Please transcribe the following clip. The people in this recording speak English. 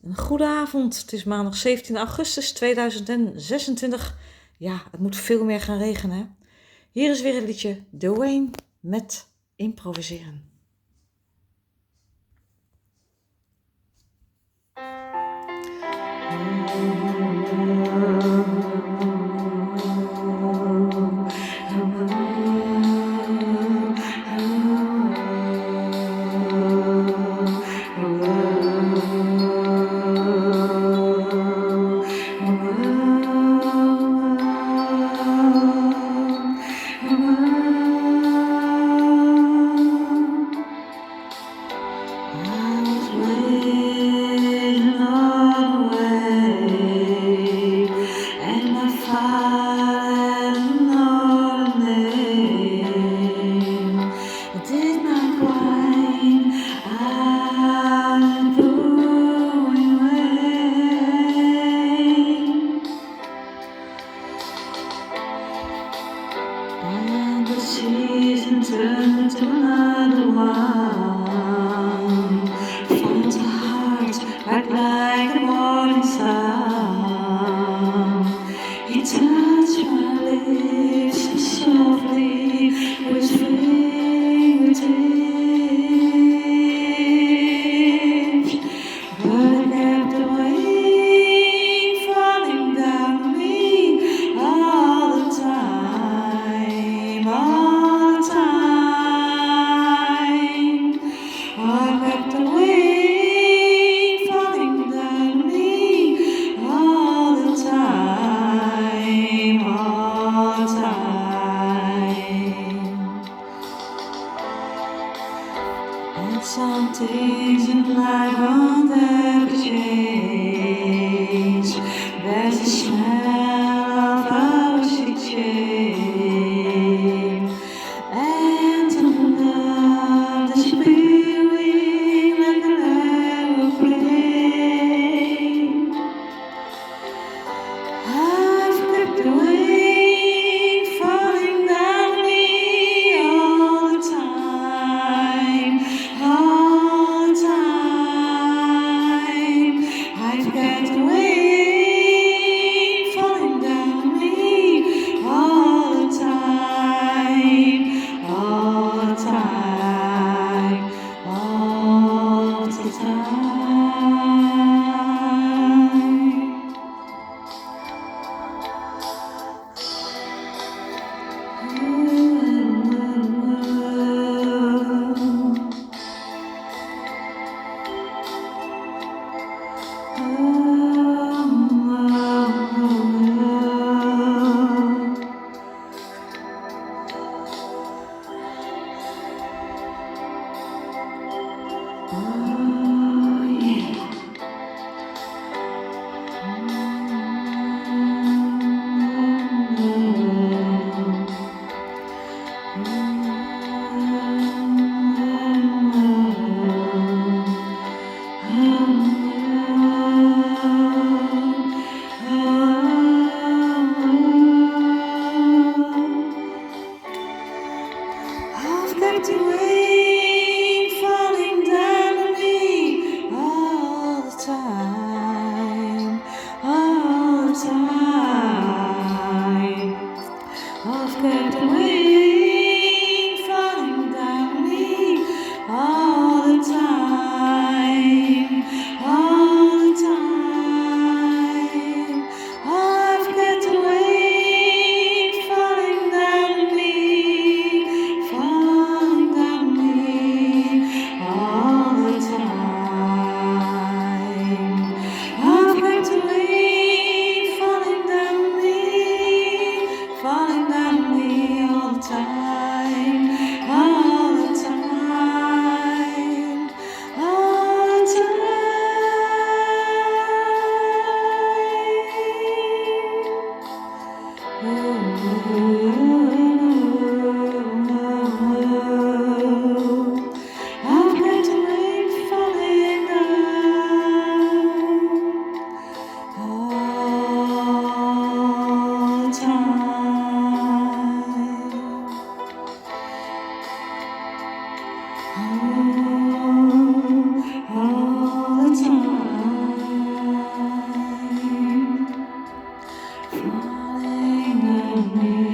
Een goede avond. Het is maandag 17 augustus 2026. Ja, het moet veel meer gaan regenen. Hè? Hier is weer het liedje Dwayne met improviseren. And the season turned to another one. Found a heart right like the morning sun. He touched my lips so softly with his fingertips. But I kept the rain falling down on me all the time. All the time, I kept the rain falling down on me all the time, all the time. And some things in life won't ever change. There's a smell of our shame. And some love that's feeling like an aeroplane. I've kept the rain falling down on me all the time, all the time. I've kept the rain falling down on me all the time, all the time, all the time. of me.